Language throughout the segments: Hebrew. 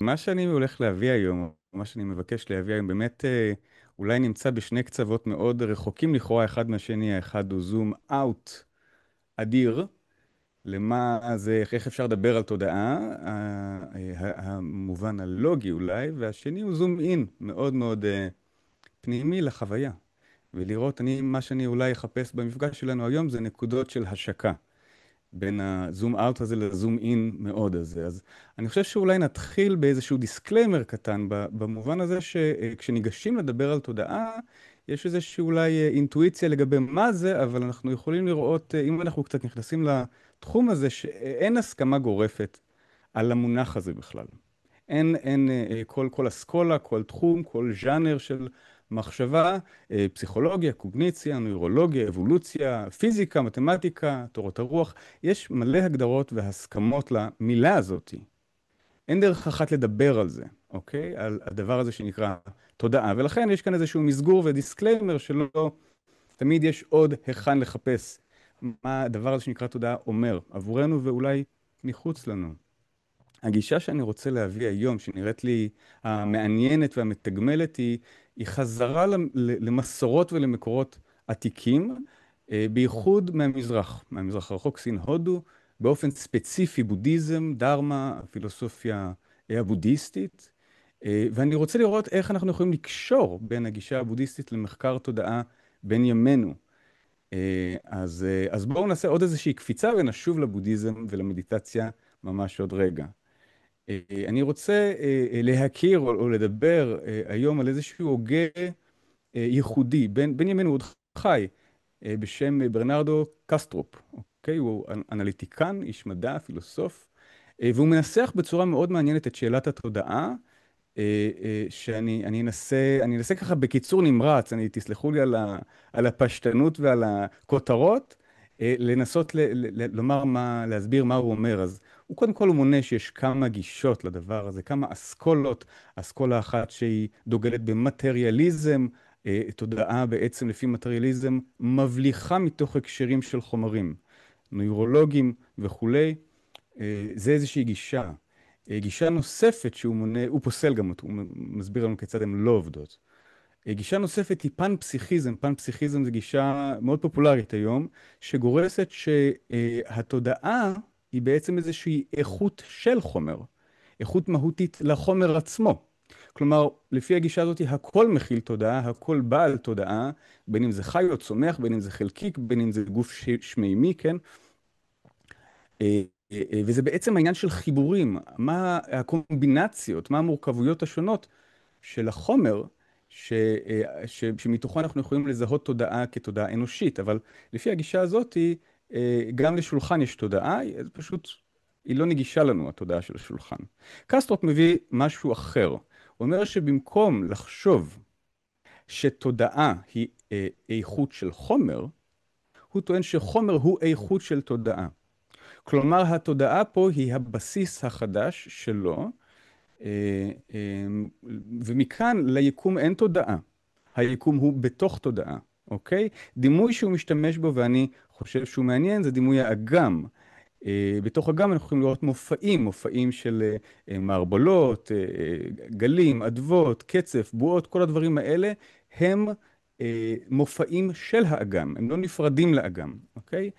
מה שאני הולך להביא היום, מה שאני מבקש להביא היום, באמת אולי נמצא בשני קצוות מאוד רחוקים לכאורה אחד מהשני. האחד הוא זום אאוט אדיר, למה זה, איך אפשר לדבר על תודעה, המובן הלוגי אולי, והשני הוא זום אין, מאוד מאוד פנימי לחוויה. ולראות, מה שאני אולי אחפש במפגש שלנו היום זה נקודות של השקה. בין הזום אאוט הזה לזום אין מאוד הזה. אז אני חושב שאולי נתחיל באיזשהו דיסקליימר קטן, במובן הזה שכשניגשים לדבר על תודעה, יש איזושהי אולי אינטואיציה לגבי מה זה, אבל אנחנו יכולים לראות, אם אנחנו קצת נכנסים לתחום הזה, שאין הסכמה גורפת על המונח הזה בכלל. אין כל אסכולה, כל תחום, כל ז'אנר של מחשבה, פסיכולוגיה, קוגניציה, נוירולוגיה, אבולוציה, פיזיקה, מתמטיקה, תורת הרוח, יש מלא הגדרות והסכמות למילה הזאת. אין דרך אחת לדבר על זה, אוקיי? על הדבר הזה שנקרא תודעה, ולכן יש כאן איזשהו מסגור ודיסקליימר שלא תמיד יש עוד היכן לחפש מה הדבר הזה שנקרא תודעה אומר עבורנו ואולי מחוץ לנו. הגישה שאני רוצה להביא היום, שנראית לי המעניינת והמתגמלת, היא חזרה למסורות ולמקורות עתיקים, בייחוד מהמזרח הרחוק, סין, הודו, באופן ספציפי בודהיזם, דרמה, הפילוסופיה הבודהיסטית, ואני רוצה לראות איך אנחנו יכולים לקשור בין הגישה הבודהיסטית למחקר תודעה בין ימינו. אז בואו נעשה עוד איזושהי קפיצה ונשוב לבודהיזם ולמדיטציה ממש עוד רגע. אני רוצה להכיר או לדבר היום על איזשהו הוגה ייחודי, בין ימינו עוד חי, בשם ברנרדו קסטרופ. אוקיי? הוא אנליטיקן, איש מדע, פילוסוף, והוא מנסח בצורה מאוד מעניינת את שאלת התודעה, אני אנסה ככה בקיצור נמרץ, תסלחו לי על הפשטנות ועל הכותרות, לנסות לומר להסביר מה הוא אומר. אז הוא קודם כל הוא מונה שיש כמה גישות לדבר הזה, כמה אסכולות, אסכולה אחת שהיא דוגלת במטריאליזם, תודעה בעצם לפי מטריאליזם מבליחה מתוך הקשרים של חומרים, נוירולוגים וכולי. זה איזושהי גישה. גישה נוספת שהוא מונה, הוא פוסל גם אותו, הוא מסביר לנו כיצד הן לא עובדות. גישה נוספת היא פן-פסיכיזם. פן-פסיכיזם זה גישה מאוד פופולרית היום, שגורסת שהתודעה היא בעצם איזושהי איכות של חומר, איכות מהותית לחומר עצמו. כלומר, לפי הגישה הזאת, הכל מכיל תודעה, הכל בעל תודעה, בין אם זה חי או צומח, בין אם זה חלקיק, בין אם זה גוף שמימי, כן? וזה בעצם העניין של חיבורים, מה הקומבינציות, מה המורכבויות השונות של החומר, שמתוכו אנחנו יכולים לזהות תודעה כתודעה אנושית, אבל לפי הגישה הזאת, גם לשולחן יש תודעה, אז פשוט היא לא נגישה לנו, התודעה של השולחן. קסטרופ מביא משהו אחר. הוא אומר שבמקום לחשוב שתודעה היא איכות של חומר, הוא טוען שחומר הוא איכות של תודעה. כלומר, התודעה פה היא הבסיס החדש שלו, ומכאן ליקום אין תודעה. היקום הוא בתוך תודעה, אוקיי? דימוי שהוא משתמש בו, ואני חושב שהוא מעניין, זה דימוי האגם. בתוך אגם אנחנו יכולים לראות מופעים של מערבולות, גלים, אדוות, קצף, בועות, כל הדברים האלה הם מופעים של האגם, הם לא נפרדים לאגם, אוקיי?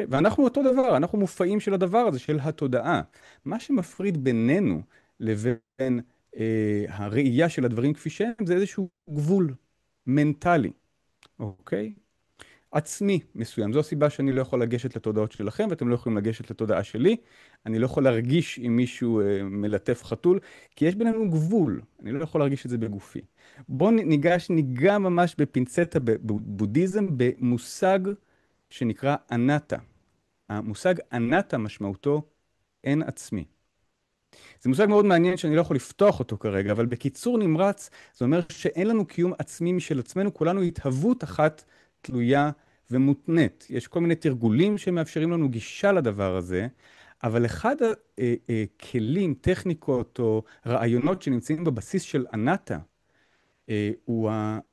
ואנחנו אותו דבר, אנחנו מופעים של הדבר הזה, של התודעה. מה שמפריד בינינו לבין הראייה של הדברים כפי שהם, זה איזשהו גבול מנטלי, אוקיי? עצמי מסוים. זו הסיבה שאני לא יכול לגשת לתודעות שלכם, ואתם לא יכולים לגשת לתודעה שלי. אני לא יכול להרגיש אם מישהו מלטף חתול, כי יש בינינו גבול. אני לא יכול להרגיש את זה בגופי. בואו ניגע ממש בפינצטה בבודהיזם, במושג שנקרא אנטה. המושג אנטה משמעותו אין עצמי. זה מושג מאוד מעניין שאני לא יכול לפתוח אותו כרגע, אבל בקיצור נמרץ, זה אומר שאין לנו קיום עצמי משל עצמנו, כולנו התהוות אחת תלויה ומותנית. יש כל מיני תרגולים שמאפשרים לנו גישה לדבר הזה, אבל אחד הכלים, טכניקות או רעיונות שנמצאים בבסיס של אנטה, הוא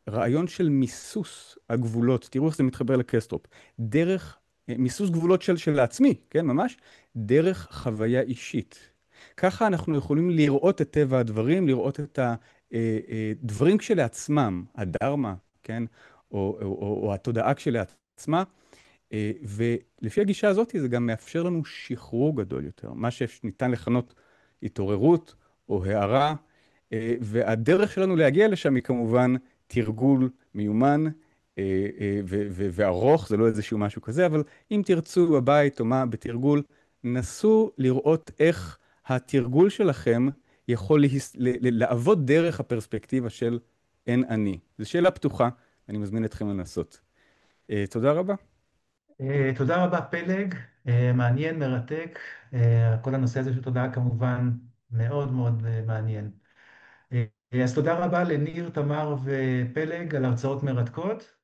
הרעיון של מיסוס הגבולות. תראו איך זה מתחבר לקסטרופ. דרך מיסוס גבולות של העצמי, כן, ממש, דרך חוויה אישית. ככה אנחנו יכולים לראות את טבע הדברים, לראות את הדברים כשלעצמם, הדרמה, כן? או התודעה כשלעצמה. ולפי הגישה הזאת זה גם מאפשר לנו שחרור גדול יותר, מה שניתן לכנות התעוררות או הערה, והדרך שלנו להגיע לשם היא כמובן תרגול מיומן וארוך, זה לא איזשהו משהו כזה, אבל אם תרצו בבית או מה בתרגול, נסו לראות איך התרגול שלכם יכול לעבוד דרך הפרספקטיבה של אין אני. זו שאלה פתוחה, אני מזמין אתכם לנסות. תודה רבה. תודה רבה, פלג. מעניין, מרתק. כל הנושא הזה של תודעה כמובן מאוד מאוד מעניין. אז תודה רבה לניר, תמר ופלג על הרצאות מרתקות.